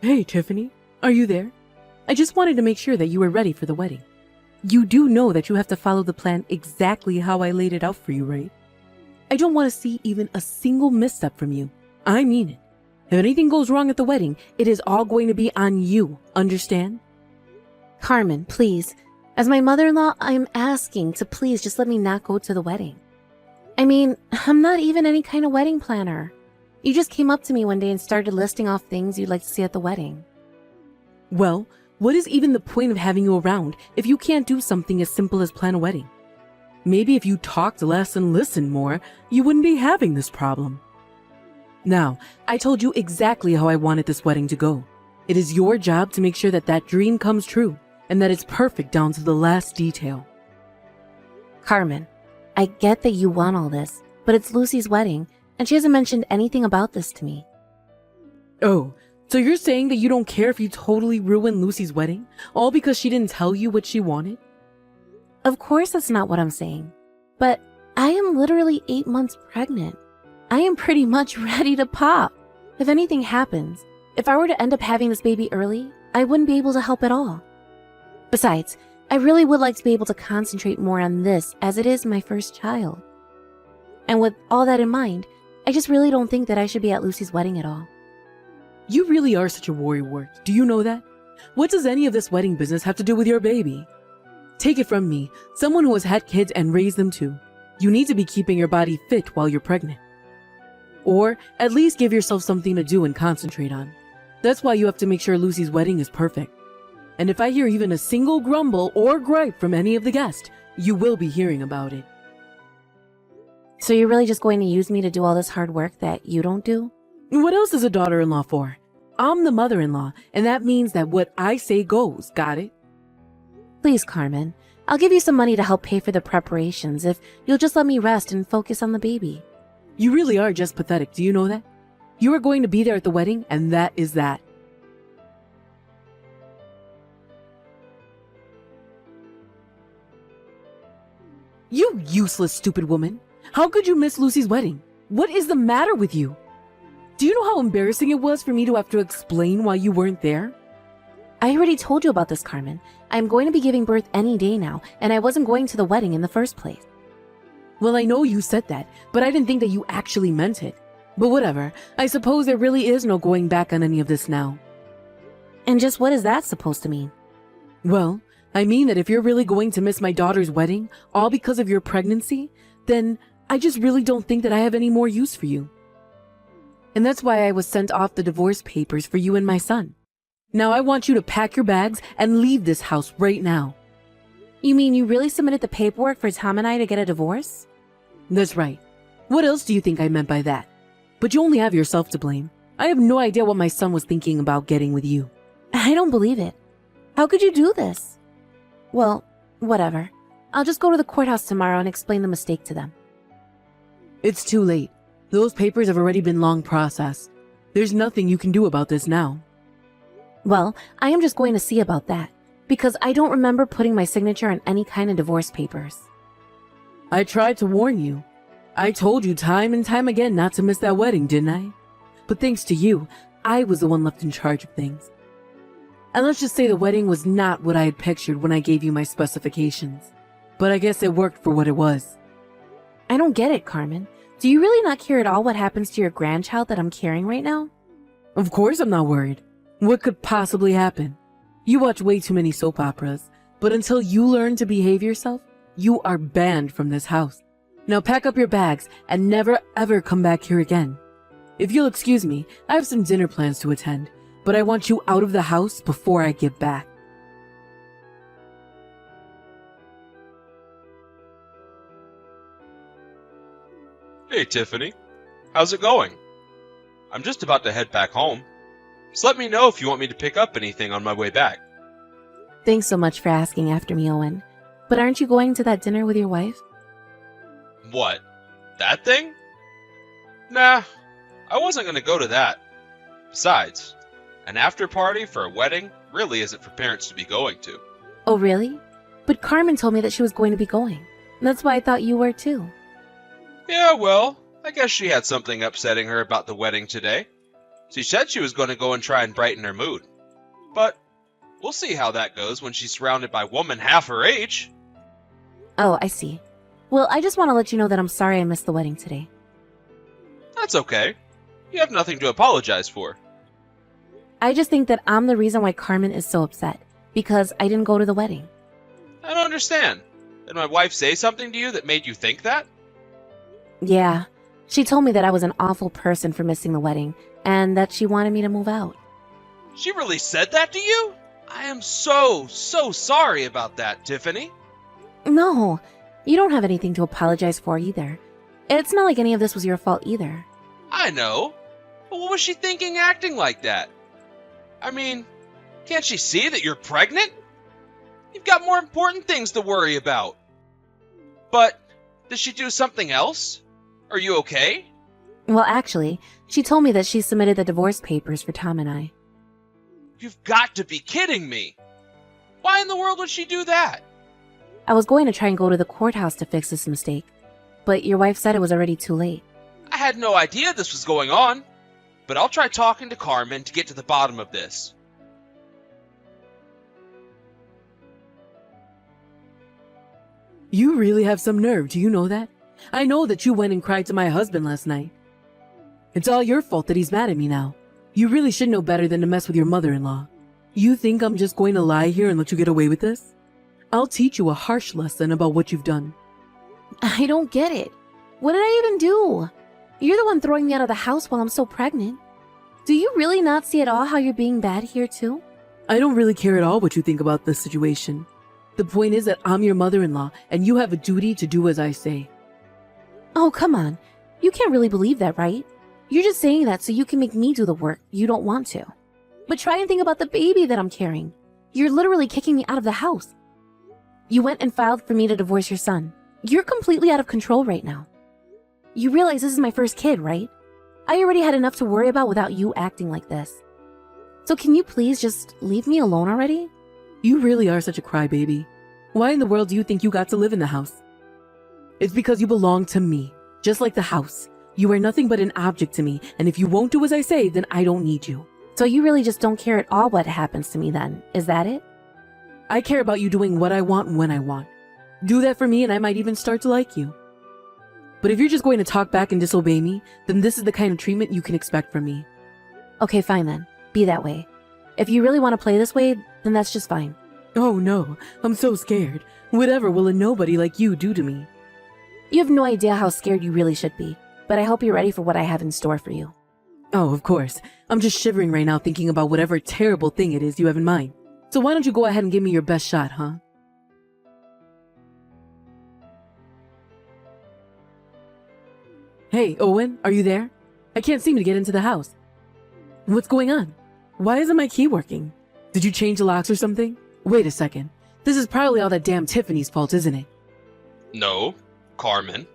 Hey, Tiffany, are you there? I just wanted to make sure that you were ready for the wedding. You do know that you have to follow the plan exactly how I laid it out for you, right? I don't want to see even a single misstep from you. I mean it. If anything goes wrong at the wedding, it is all going to be on you, understand? Carmen, please. As my mother-in-law, I'm asking to please just let me not go to the wedding. I mean, I'm not even any kind of wedding planner. You just came up to me one day and started listing off things you'd like to see at the wedding. Well, what is even the point of having you around if you can't do something as simple as plan a wedding? Maybe if you talked less and listened more, you wouldn't be having this problem. Now, I told you exactly how I wanted this wedding to go. It is your job to make sure that that dream comes true and that it's perfect down to the last detail. Carmen, I get that you want all this, but it's Lucy's wedding, and she hasn't mentioned anything about this to me. Oh, so you're saying that you don't care if you totally ruin Lucy's wedding, all because she didn't tell you what she wanted? Of course that's not what I'm saying, but I am literally 8 months pregnant. I am pretty much ready to pop. If anything happens, if I were to end up having this baby early, I wouldn't be able to help at all. Besides, I really would like to be able to concentrate more on this as it is my first child. And with all that in mind, I just really don't think that I should be at Lucy's wedding at all. You really are such a worrywart. Do you know that? What does any of this wedding business have to do with your baby? Take it from me, someone who has had kids and raised them too. You need to be keeping your body fit while you're pregnant. Or at least give yourself something to do and concentrate on. That's why you have to make sure Lucy's wedding is perfect. And if I hear even a single grumble or gripe from any of the guests, you will be hearing about it. So you're really just going to use me to do all this hard work that you don't do? What else is a daughter-in-law for? I'm the mother-in-law, and that means that what I say goes, got it? Please, Carmen, I'll give you some money to help pay for the preparations if you'll just let me rest and focus on the baby. You really are just pathetic, do you know that? You are going to be there at the wedding, and that is that. You useless, stupid woman. How could you miss Lucy's wedding? What is the matter with you? Do you know how embarrassing it was for me to have to explain why you weren't there? I already told you about this, Carmen. I'm going to be giving birth any day now, and I wasn't going to the wedding in the first place. Well, I know you said that, but I didn't think that you actually meant it. But whatever, I suppose there really is no going back on any of this now. And just what is that supposed to mean? Well, I mean that if you're really going to miss my daughter's wedding, all because of your pregnancy, then I just really don't think that I have any more use for you. And that's why I was sent off the divorce papers for you and my son. Now I want you to pack your bags and leave this house right now. You mean you really submitted the paperwork for Tom and I to get a divorce? That's right. What else do you think I meant by that? But you only have yourself to blame. I have no idea what my son was thinking about getting with you. I don't believe it. How could you do this? Well, whatever. I'll just go to the courthouse tomorrow and explain the mistake to them. It's too late. Those papers have already been long processed. There's nothing you can do about this now. Well, I am just going to see about that, because I don't remember putting my signature on any kind of divorce papers. I tried to warn you. I told you time and time again not to miss that wedding, didn't I? But thanks to you, I was the one left in charge of things. And let's just say the wedding was not what I had pictured when I gave you my specifications. But I guess it worked for what it was. I don't get it, Carmen. Do you really not care at all what happens to your grandchild that I'm carrying right now? Of course I'm not worried. What could possibly happen? You watch way too many soap operas, but until you learn to behave yourself, you are banned from this house. Now pack up your bags and never ever come back here again. If you'll excuse me, I have some dinner plans to attend, but I want you out of the house before I get back. Hey, Tiffany. How's it going? I'm just about to head back home. Just let me know if you want me to pick up anything on my way back. Thanks so much for asking after me, Owen. But aren't you going to that dinner with your wife? What? That thing? Nah, I wasn't going to go to that. Besides, an after party for a wedding really isn't for parents to be going to. Oh, really? But Carmen told me that she was going to be going. That's why I thought you were too. Yeah, well, I guess she had something upsetting her about the wedding today. She said she was going to go and try and brighten her mood. But we'll see how that goes when she's surrounded by women half her age. Oh, I see. Well, I just want to let you know that I'm sorry I missed the wedding today. That's okay. You have nothing to apologize for. I just think that I'm the reason why Carmen is so upset, because I didn't go to the wedding. I don't understand. Did my wife say something to you that made you think that? Yeah, she told me that I was an awful person for missing the wedding, and that she wanted me to move out. She really said that to you? I am so sorry about that, Tiffany. No, you don't have anything to apologize for either. It's not like any of this was your fault either. I know. But what was she thinking acting like that? I mean, can't she see that you're pregnant? You've got more important things to worry about. But, did she do something else? Are you okay? Well, actually, she told me that she submitted the divorce papers for Tom and I. You've got to be kidding me. Why in the world would she do that? I was going to try and go to the courthouse to fix this mistake, but your wife said it was already too late. I had no idea this was going on. But I'll try talking to Carmen to get to the bottom of this. You really have some nerve, do you know that? I know that you went and cried to my husband last night. It's all your fault that he's mad at me now. You really should know better than to mess with your mother-in-law. You think I'm just going to lie here and let you get away with this? I'll teach you a harsh lesson about what you've done. I don't get it. What did I even do? You're the one throwing me out of the house while I'm so pregnant. Do you really not see at all how you're being bad here too? I don't really care at all what you think about this situation. The point is that I'm your mother-in-law and you have a duty to do as I say. Oh, come on. You can't really believe that, right? You're just saying that so you can make me do the work you don't want to. But try and think about the baby that I'm carrying. You're literally kicking me out of the house. You went and filed for me to divorce your son. You're completely out of control right now. You realize this is my first kid, right? I already had enough to worry about without you acting like this. So can you please just leave me alone already? You really are such a crybaby. Why in the world do you think you got to live in the house? It's because you belong to me, just like the house. You are nothing but an object to me, and if you won't do as I say, then I don't need you. So you really just don't care at all what happens to me then, is that it? I care about you doing what I want when I want. Do that for me and I might even start to like you. But if you're just going to talk back and disobey me, then this is the kind of treatment you can expect from me. Okay, fine then. Be that way. If you really want to play this way, then that's just fine. Oh no, I'm so scared. Whatever will a nobody like you do to me? You have no idea how scared you really should be, but I hope you're ready for what I have in store for you. Oh, of course. I'm just shivering right now thinking about whatever terrible thing it is you have in mind. So why don't you go ahead and give me your best shot, huh? Hey, Owen, are you there? I can't seem to get into the house. What's going on? Why isn't my key working? Did you change the locks or something? Wait a second. This is probably all that damn Tiffany's fault, isn't it? No, Carmen.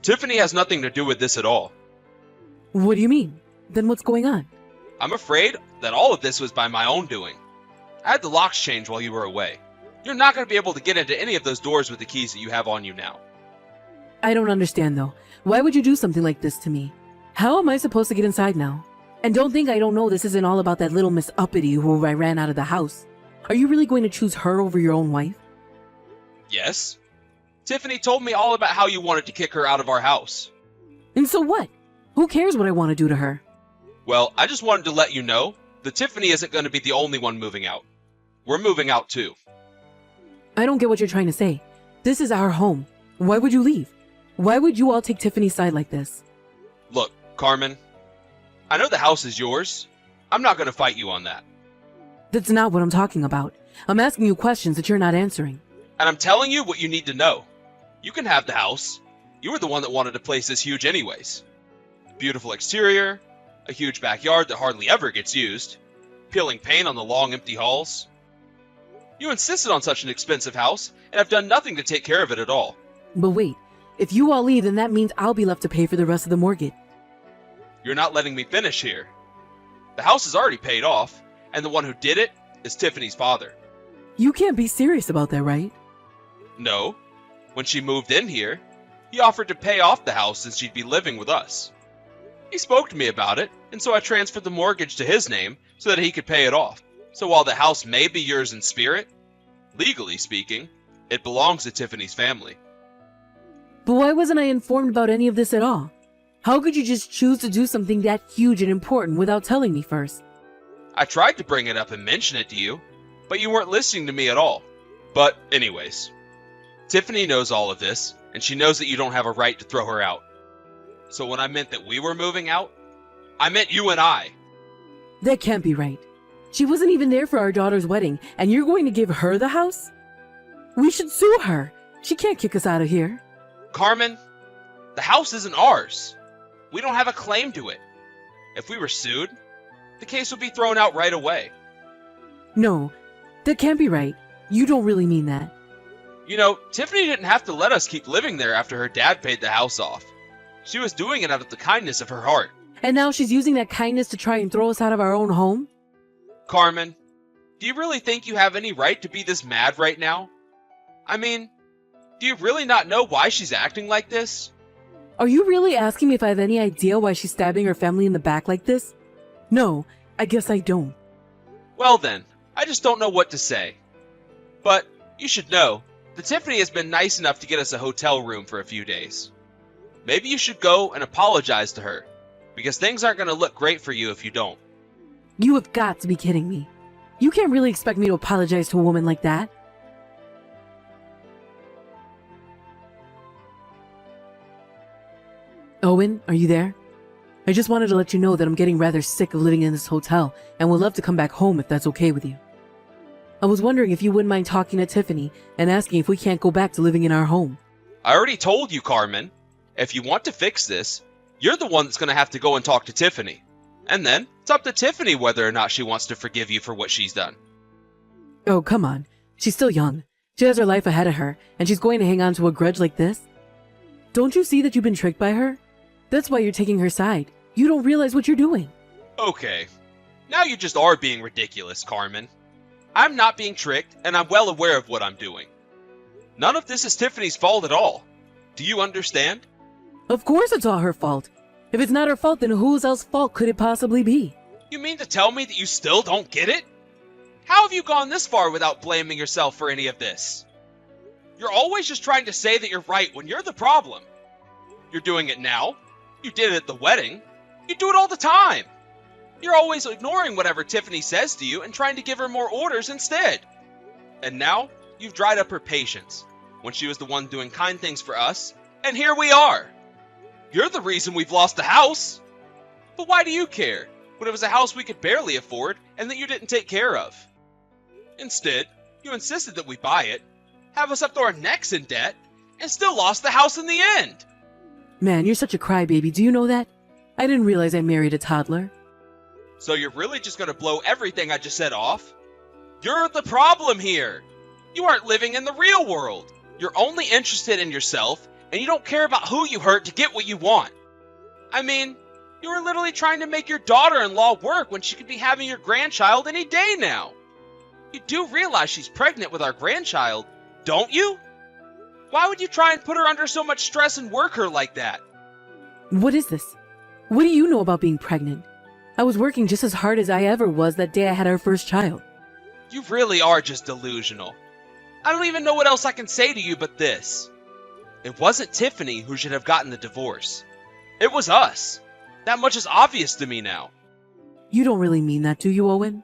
Tiffany has nothing to do with this at all. What do you mean? Then what's going on? I'm afraid that all of this was by my own doing. I had the locks changed while you were away. You're not going to be able to get into any of those doors with the keys that you have on you now. I don't understand though. Why would you do something like this to me? How am I supposed to get inside now? And don't think I don't know this isn't all about that little Miss Uppity who I ran out of the house. Are you really going to choose her over your own wife? Yes. Tiffany told me all about how you wanted to kick her out of our house. And so what? Who cares what I want to do to her? Well, I just wanted to let you know that Tiffany isn't going to be the only one moving out. We're moving out too. I don't get what you're trying to say. This is our home. Why would you leave? Why would you all take Tiffany's side like this? Look, Carmen, I know the house is yours. I'm not going to fight you on that. That's not what I'm talking about. I'm asking you questions that you're not answering. And I'm telling you what you need to know. You can have the house. You were the one that wanted to place this huge anyways. Beautiful exterior, a huge backyard that hardly ever gets used, peeling paint on the long empty halls. You insisted on such an expensive house, and I've done nothing to take care of it at all. But wait, if you all leave, then that means I'll be left to pay for the rest of the mortgage. You're not letting me finish here. The house is already paid off, and the one who did it is Tiffany's father. You can't be serious about that, right? No. When she moved in here, he offered to pay off the house since she'd be living with us. He spoke to me about it, and so I transferred the mortgage to his name so that he could pay it off. So while the house may be yours in spirit, legally speaking, it belongs to Tiffany's family. But why wasn't I informed about any of this at all? How could you just choose to do something that huge and important without telling me first? I tried to bring it up and mention it to you, but you weren't listening to me at all. But anyways, Tiffany knows all of this, and she knows that you don't have a right to throw her out. So when I meant that we were moving out, I meant you and I. That can't be right. She wasn't even there for our daughter's wedding, and you're going to give her the house? We should sue her. She can't kick us out of here. Carmen, the house isn't ours. We don't have a claim to it. If we were sued, the case would be thrown out right away. No, that can't be right. You don't really mean that. You know, Tiffany didn't have to let us keep living there after her dad paid the house off. She was doing it out of the kindness of her heart. And now she's using that kindness to try and throw us out of our own home? Carmen, do you really think you have any right to be this mad right now? I mean, do you really not know why she's acting like this? Are you really asking me if I have any idea why she's stabbing her family in the back like this? No, I guess I don't. Well then, I just don't know what to say. But you should know that Tiffany has been nice enough to get us a hotel room for a few days. Maybe you should go and apologize to her, because things aren't going to look great for you if you don't. You have got to be kidding me. You can't really expect me to apologize to a woman like that. Owen, are you there? I just wanted to let you know that I'm getting rather sick of living in this hotel and would love to come back home if that's okay with you. I was wondering if you wouldn't mind talking to Tiffany and asking if we can't go back to living in our home. I already told you, Carmen. If you want to fix this, you're the one that's going to have to go and talk to Tiffany. And then, it's up to Tiffany whether or not she wants to forgive you for what she's done. Oh, come on. She's still young. She has her life ahead of her, and she's going to hang on to a grudge like this? Don't you see that you've been tricked by her? That's why you're taking her side. You don't realize what you're doing. Okay. Now you just are being ridiculous, Carmen. I'm not being tricked, and I'm well aware of what I'm doing. None of this is Tiffany's fault at all. Do you understand? Of course it's all her fault. If it's not her fault, then whose else's fault could it possibly be? You mean to tell me that you still don't get it? How have you gone this far without blaming yourself for any of this? You're always just trying to say that you're right when you're the problem. You're doing it now. You did it at the wedding. You do it all the time. You're always ignoring whatever Tiffany says to you and trying to give her more orders instead. And now, you've dried up her patience when she was the one doing kind things for us, and here we are. You're the reason we've lost the house. But why do you care when it was a house we could barely afford and that you didn't take care of? Instead, you insisted that we buy it, have us up to our necks in debt, and still lost the house in the end. Man, you're such a crybaby. Do you know that? I didn't realize I married a toddler. So you're really just going to blow everything I just said off? You're the problem here. You aren't living in the real world. You're only interested in yourself, and you don't care about who you hurt to get what you want. I mean, you were literally trying to make your daughter-in-law work when she could be having your grandchild any day now. You do realize she's pregnant with our grandchild, don't you? Why would you try and put her under so much stress and work her like that? What is this? What do you know about being pregnant? I was working just as hard as I ever was that day I had our first child. You really are just delusional. I don't even know what else I can say to you but this. It wasn't Tiffany who should have gotten the divorce. It was us. That much is obvious to me now. You don't really mean that, do you, Owen?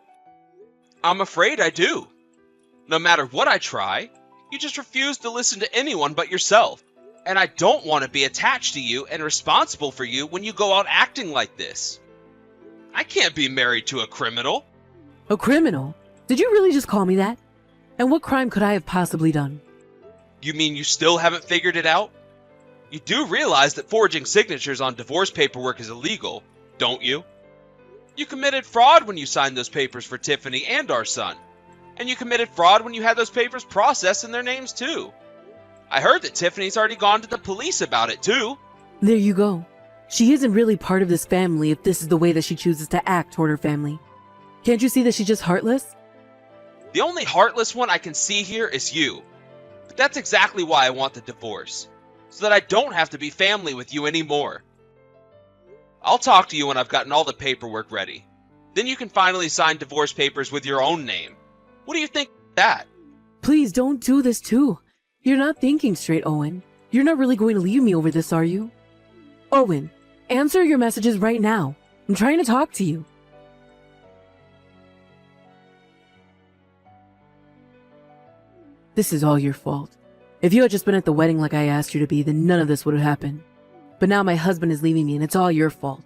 I'm afraid I do. No matter what I try, you just refuse to listen to anyone but yourself. And I don't want to be attached to you and responsible for you when you go out acting like this. I can't be married to a criminal. A criminal? Did you really just call me that? And what crime could I have possibly done? You mean you still haven't figured it out? You do realize that forging signatures on divorce paperwork is illegal, don't you? You committed fraud when you signed those papers for Tiffany and our son. And you committed fraud when you had those papers processed in their names too. I heard that Tiffany's already gone to the police about it too. There you go. She isn't really part of this family if this is the way that she chooses to act toward her family. Can't you see that she's just heartless? The only heartless one I can see here is you. But that's exactly why I want the divorce. So that I don't have to be family with you anymore. I'll talk to you when I've gotten all the paperwork ready. Then you can finally sign divorce papers with your own name. What do you think of that? Please don't do this too. You're not thinking straight, Owen. You're not really going to leave me over this, are you? Owen, answer your messages right now. I'm trying to talk to you. This is all your fault. If you had just been at the wedding like I asked you to be, then none of this would have happened. But now my husband is leaving me and it's all your fault.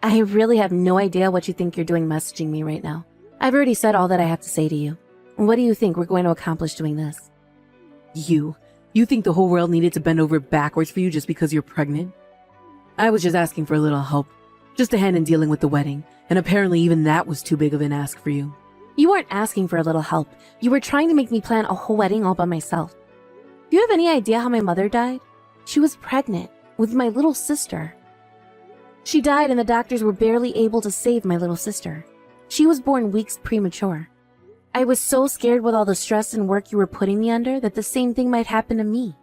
I really have no idea what you think you're doing messaging me right now. I've already said all that I have to say to you. What do you think we're going to accomplish doing this? You think the whole world needed to bend over backwards for you just because you're pregnant? I was just asking for a little help. Just a hand in dealing with the wedding. And apparently even that was too big of an ask for you. You weren't asking for a little help. You were trying to make me plan a whole wedding all by myself. Do you have any idea how my mother died? She was pregnant with my little sister. She died and the doctors were barely able to save my little sister. She was born weeks premature. I was so scared with all the stress and work you were putting me under that the same thing might happen to me.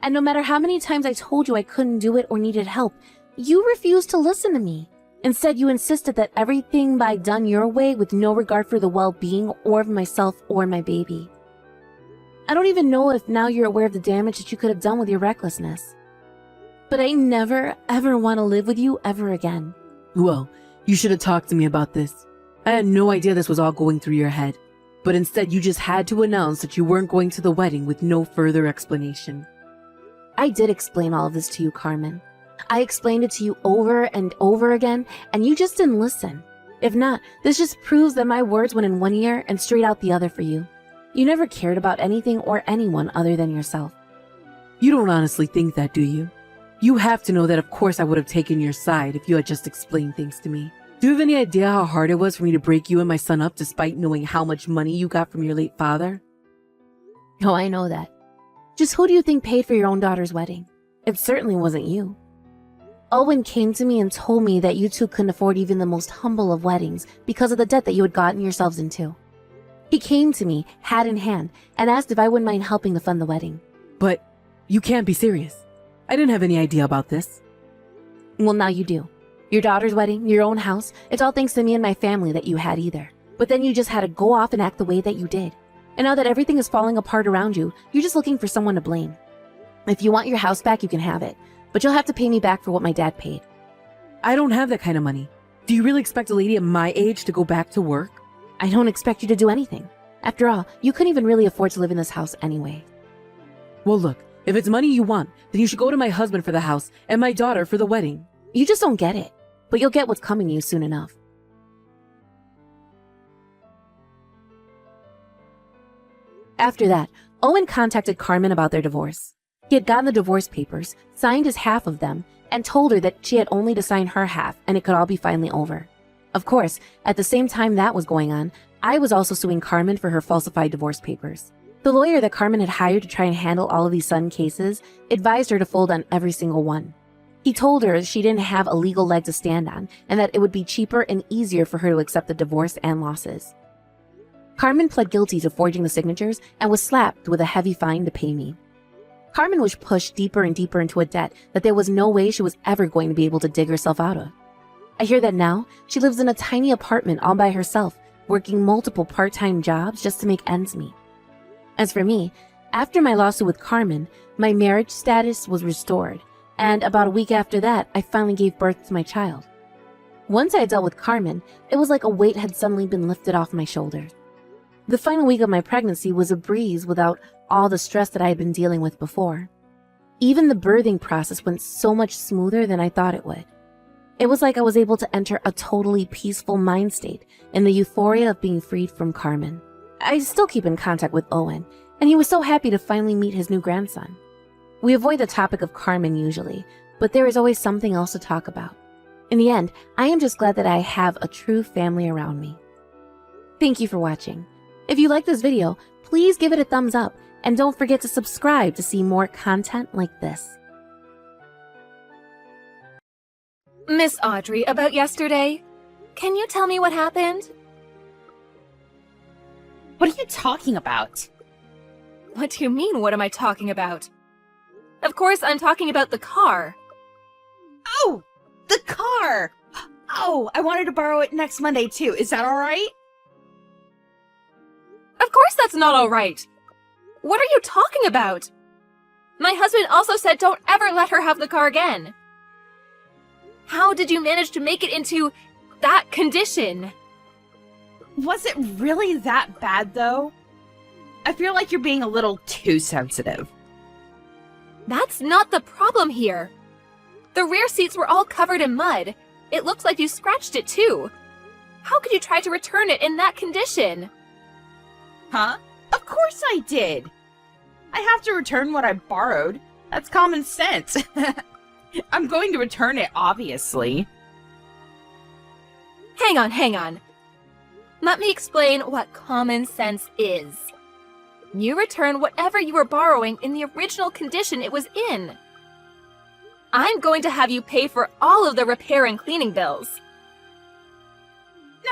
And no matter how many times I told you I couldn't do it or needed help, you refused to listen to me. Instead, you insisted that everything be done your way with no regard for the well-being or of myself or my baby. I don't even know if now you're aware of the damage that you could have done with your recklessness. But I never, ever want to live with you ever again. Well, you should have talked to me about this. I had no idea this was all going through your head. But instead, you just had to announce that you weren't going to the wedding with no further explanation. I did explain all of this to you, Carmen. I explained it to you over and over again, and you just didn't listen. If not, this just proves that my words went in one ear and straight out the other for you. You never cared about anything or anyone other than yourself. You don't honestly think that, do you? You have to know that of course I would have taken your side if you had just explained things to me. Do you have any idea how hard it was for me to break you and my son up despite knowing how much money you got from your late father? Oh, I know that. Just who do you think paid for your own daughter's wedding? It certainly wasn't you. Owen came to me and told me that you two couldn't afford even the most humble of weddings because of the debt that you had gotten yourselves into. He came to me, hat in hand, and asked if I wouldn't mind helping to fund the wedding. But you can't be serious. I didn't have any idea about this. Well, now you do. Your daughter's wedding, your own house, it's all thanks to me and my family that you had either. But then you just had to go off and act the way that you did. And now that everything is falling apart around you, you're just looking for someone to blame. If you want your house back, you can have it. But you'll have to pay me back for what my dad paid. I don't have that kind of money. Do you really expect a lady at my age to go back to work? I don't expect you to do anything. After all, you couldn't even really afford to live in this house anyway. Well, look, if it's money you want, then you should go to my husband for the house and my daughter for the wedding. You just don't get it. But you'll get what's coming to you soon enough. After that, Owen contacted Carmen about their divorce. He had gotten the divorce papers, signed his half of them, and told her that she had only to sign her half and it could all be finally over. Of course, at the same time that was going on, I was also suing Carmen for her falsified divorce papers. The lawyer that Carmen had hired to try and handle all of these sudden cases advised her to fold on every single one. He told her she didn't have a legal leg to stand on and that it would be cheaper and easier for her to accept the divorce and losses. Carmen pled guilty to forging the signatures and was slapped with a heavy fine to pay me. Carmen was pushed deeper and deeper into a debt that there was no way she was ever going to be able to dig herself out of. I hear that now she lives in a tiny apartment all by herself, working multiple part-time jobs just to make ends meet. As for me, after my lawsuit with Carmen, my marriage status was restored, and about a week after that, I finally gave birth to my child. Once I had dealt with Carmen, it was like a weight had suddenly been lifted off my shoulders. The final week of my pregnancy was a breeze without all the stress that I had been dealing with before. Even the birthing process went so much smoother than I thought it would. It was like I was able to enter a totally peaceful mind state in the euphoria of being freed from Carmen. I still keep in contact with Owen, and he was so happy to finally meet his new grandson. We avoid the topic of Carmen usually, but there is always something else to talk about. In the end, I am just glad that I have a true family around me. Thank you for watching. If you like this video, please give it a thumbs up and don't forget to subscribe to see more content like this. Miss Audrey, about yesterday, can you tell me what happened? What are you talking about? What do you mean, what am I talking about? Of course, I'm talking about the car. Oh! The car! Oh, I wanted to borrow it next Monday too. Is that alright? Of course that's not all right. What are you talking about? My husband also said don't ever let her have the car again. How did you manage to make it into that condition? Was it really that bad though? I feel like you're being a little too sensitive. That's not the problem here. The rear seats were all covered in mud. It looks like you scratched it too. How could you try to return it in that condition? Huh? Of course I did! I have to return what I borrowed. That's common sense. I'm going to return it, obviously. Hang on. Let me explain what common sense is. You return whatever you were borrowing in the original condition it was in. I'm going to have you pay for all of the repair and cleaning bills.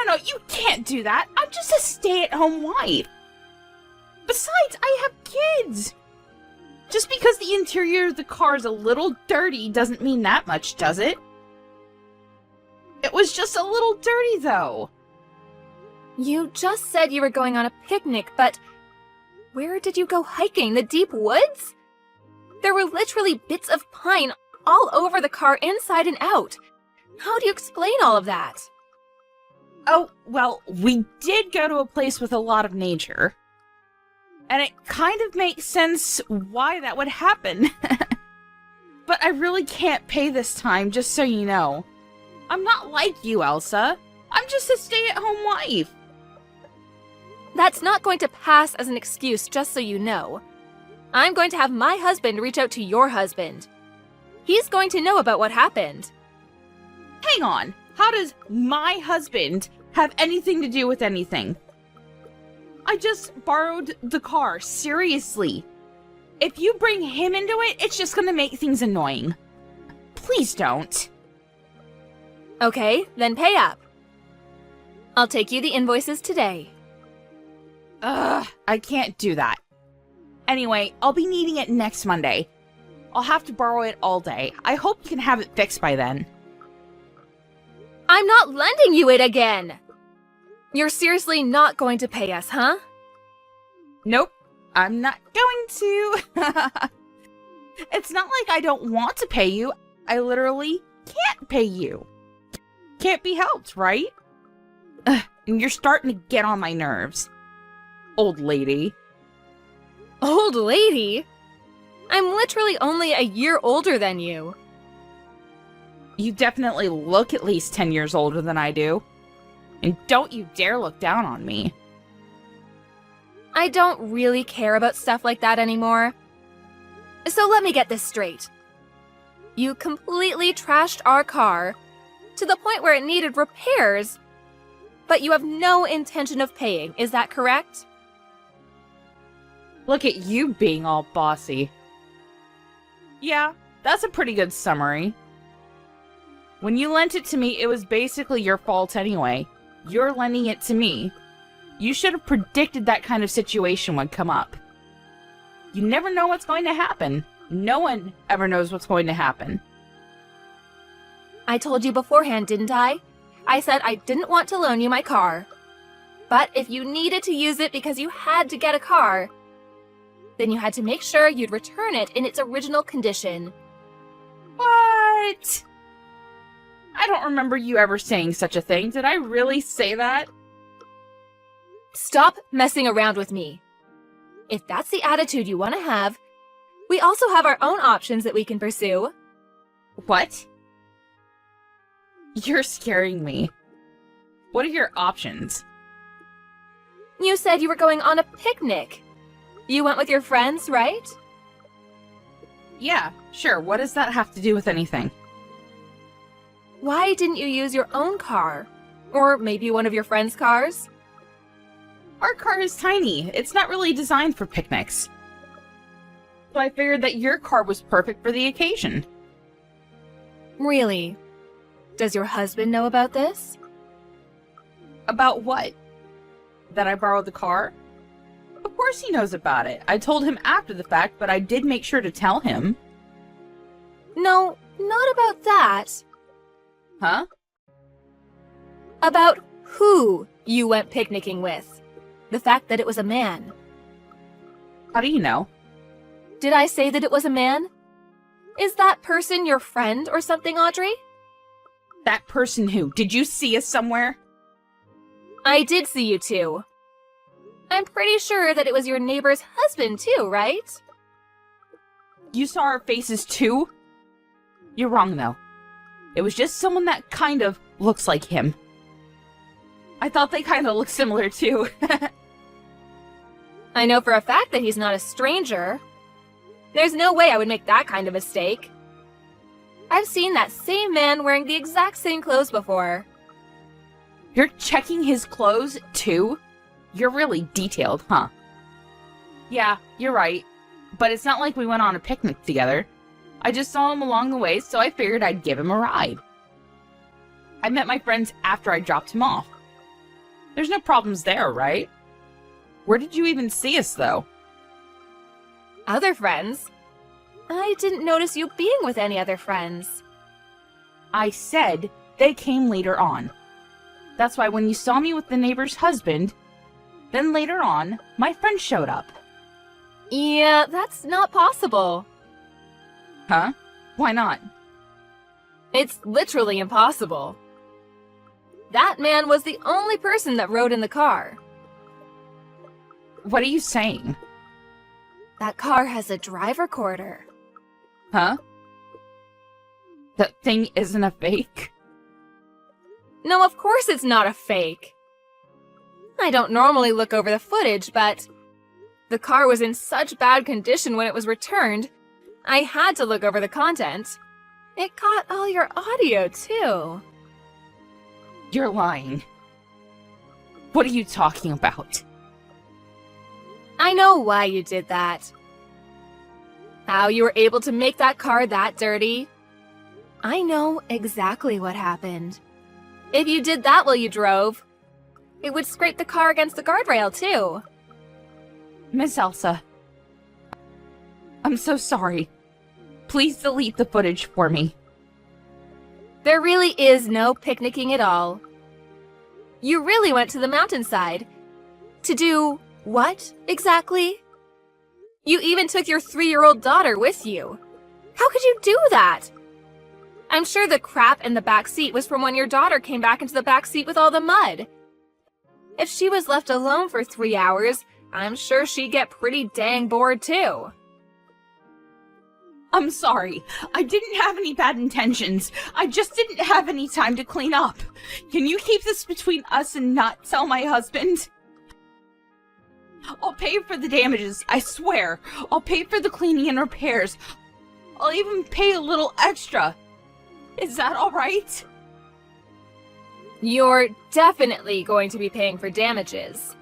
No, you can't do that. I'm just a stay-at-home wife. Besides, I have kids. Just because the interior of the car is a little dirty doesn't mean that much, does it? It was just a little dirty, though. You just said you were going on a picnic, but where did you go hiking? The deep woods? There were literally bits of pine all over the car inside and out. How do you explain all of that? Oh, well, we did go to a place with a lot of nature. And it kind of makes sense why that would happen. But I really can't pay this time, just so you know. I'm not like you, Elsa. I'm just a stay-at-home wife. That's not going to pass as an excuse, just so you know. I'm going to have my husband reach out to your husband. He's going to know about what happened. Hang on. How does my husband have anything to do with anything? I just borrowed the car, seriously. If you bring him into it, it's just gonna make things annoying. Please don't. Okay, then pay up. I'll take you the invoices today. Ugh, I can't do that. Anyway, I'll be needing it next Monday. I'll have to borrow it all day. I hope you can have it fixed by then. I'm not lending you it again! You're seriously not going to pay us, huh? Nope, I'm not going to. It's not like I don't want to pay you. I literally can't pay you. Can't be helped, right? Ugh, and you're starting to get on my nerves. Old lady. Old lady? I'm literally only a year older than you. You definitely look at least 10 years older than I do. And don't you dare look down on me. I don't really care about stuff like that anymore. So let me get this straight. You completely trashed our car to the point where it needed repairs, but you have no intention of paying, is that correct? Look at you being all bossy. Yeah, that's a pretty good summary. When you lent it to me, it was basically your fault anyway. You're lending it to me. You should have predicted that kind of situation would come up. You never know what's going to happen. No one ever knows what's going to happen. I told you beforehand, didn't I? I said I didn't want to loan you my car. But if you needed to use it because you had to get a car, then you had to make sure you'd return it in its original condition. What? I don't remember you ever saying such a thing. Did I really say that? Stop messing around with me. If that's the attitude you want to have, we also have our own options that we can pursue. What? You're scaring me. What are your options? You said you were going on a picnic. You went with your friends, right? Yeah, sure. What does that have to do with anything? Why didn't you use your own car? Or maybe one of your friends' cars? Our car is tiny. It's not really designed for picnics. So I figured that your car was perfect for the occasion. Really? Does your husband know about this? About what? That I borrowed the car? Of course he knows about it. I told him after the fact, but I did make sure to tell him. No, not about that. Huh? About who you went picnicking with. The fact that it was a man. How do you know? Did I say that it was a man? Is that person your friend or something, Audrey? That person who? Did you see us somewhere? I did see you two. I'm pretty sure that it was your neighbor's husband too, right? You saw our faces too? You're wrong, though. It was just someone that kind of looks like him. I thought they kind of looked similar too. I know for a fact that he's not a stranger. There's no way I would make that kind of mistake. I've seen that same man wearing the exact same clothes before. You're checking his clothes too? You're really detailed, huh? Yeah, you're right. But it's not like we went on a picnic together. I just saw him along the way, so I figured I'd give him a ride. I met my friends after I dropped him off. There's no problems there, right? Where did you even see us, though? Other friends? I didn't notice you being with any other friends. I said they came later on. That's why when you saw me with the neighbor's husband, then later on, my friend showed up. Yeah, that's not possible. Huh? Why not? It's literally impossible. That man was the only person that rode in the car. What are you saying? That car has a drive recorder. Huh? That thing isn't a fake? No, of course it's not a fake. I don't normally look over the footage, but the car was in such bad condition when it was returned, I had to look over the content. It caught all your audio, too. You're lying. What are you talking about? I know why you did that. How you were able to make that car that dirty. I know exactly what happened. If you did that while you drove, it would scrape the car against the guardrail, too. Miss Elsa. I'm so sorry. Please delete the footage for me. There really is no picnicking at all. You really went to the mountainside. To do what, exactly? You even took your 3-year-old daughter with you. How could you do that? I'm sure the crap in the back seat was from when your daughter came back into the back seat with all the mud. If she was left alone for 3 hours, I'm sure she'd get pretty dang bored too. I'm sorry. I didn't have any bad intentions. I just didn't have any time to clean up. Can you keep this between us and not tell my husband? I'll pay for the damages, I swear. I'll pay for the cleaning and repairs. I'll even pay a little extra. Is that all right? You're definitely going to be paying for damages.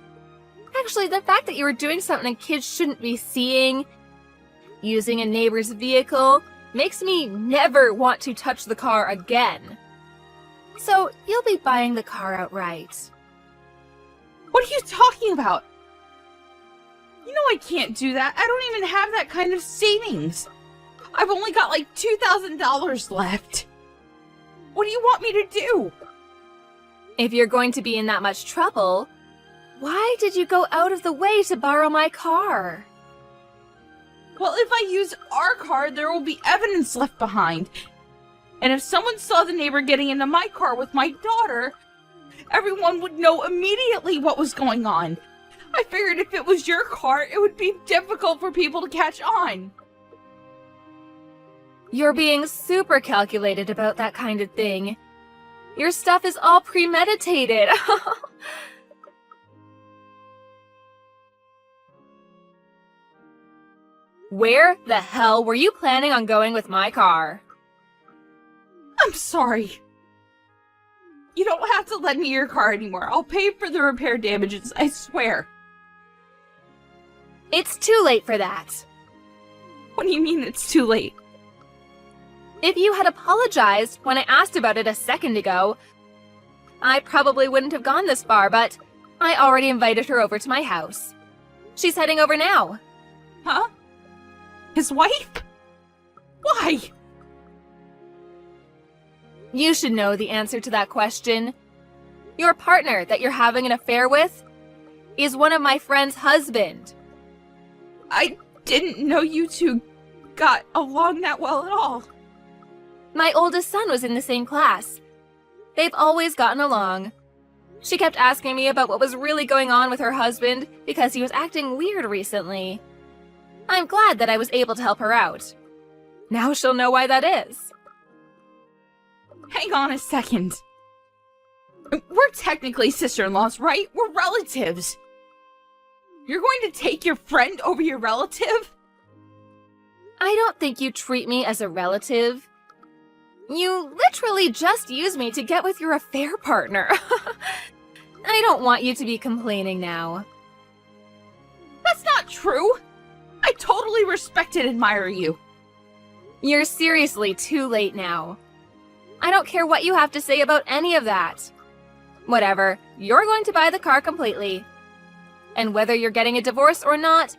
Actually, the fact that you were doing something kids shouldn't be seeing, using a neighbor's vehicle, makes me never want to touch the car again. So, you'll be buying the car outright. What are you talking about? You know I can't do that. I don't even have that kind of savings. I've only got like $2,000 left. What do you want me to do? If you're going to be in that much trouble, why did you go out of the way to borrow my car? Well, if I use our car, there will be evidence left behind. And if someone saw the neighbor getting into my car with my daughter, everyone would know immediately what was going on. I figured if it was your car, it would be difficult for people to catch on. You're being super calculated about that kind of thing. Your stuff is all premeditated. Where the hell were you planning on going with my car? I'm sorry. You don't have to lend me your car anymore. I'll pay for the repair damages, I swear. It's too late for that. What do you mean it's too late? If you had apologized when I asked about it a second ago, I probably wouldn't have gone this far, but I already invited her over to my house. She's heading over now. Huh? His wife? Why? You should know the answer to that question. Your partner that you're having an affair with is one of my friend's husband. I didn't know you two got along that well at all. My oldest son was in the same class. They've always gotten along. She kept asking me about what was really going on with her husband because he was acting weird recently. I'm glad that I was able to help her out. Now she'll know why that is. Hang on a second. We're technically sister-in-laws, right? We're relatives. You're going to take your friend over your relative? I don't think you treat me as a relative. You literally just use me to get with your affair partner. I don't want you to be complaining now. That's not true. I totally respect and admire you. You're seriously too late now. I don't care what you have to say about any of that. Whatever, you're going to buy the car completely. And whether you're getting a divorce or not,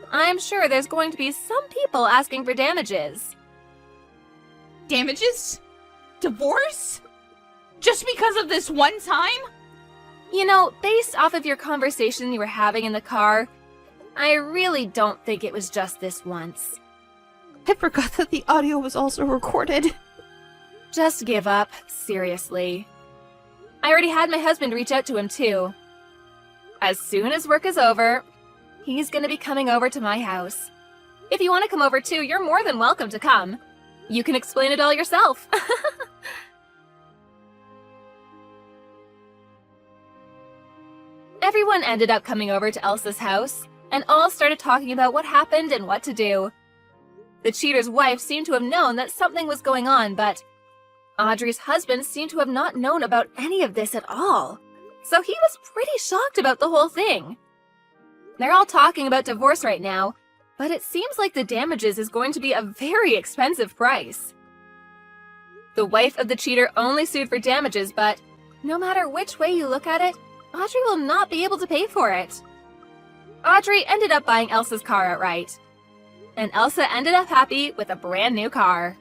I'm sure there's going to be some people asking for damages. Damages? Divorce? Just because of this one time? You know, based off of your conversation you were having in the car, I really don't think it was just this once. I forgot that the audio was also recorded. Just give up, seriously. I already had my husband reach out to him too. As soon as work is over, he's gonna be coming over to my house. If you want to come over too, you're more than welcome to come. You can explain it all yourself. Everyone ended up coming over to Elsa's house, and all started talking about what happened and what to do. The cheater's wife seemed to have known that something was going on, but Audrey's husband seemed to have not known about any of this at all. So he was pretty shocked about the whole thing. They're all talking about divorce right now, but it seems like the damages is going to be a very expensive price. The wife of the cheater only sued for damages, but no matter which way you look at it, Audrey will not be able to pay for it. Audrey ended up buying Elsa's car outright. And Elsa ended up happy with a brand new car.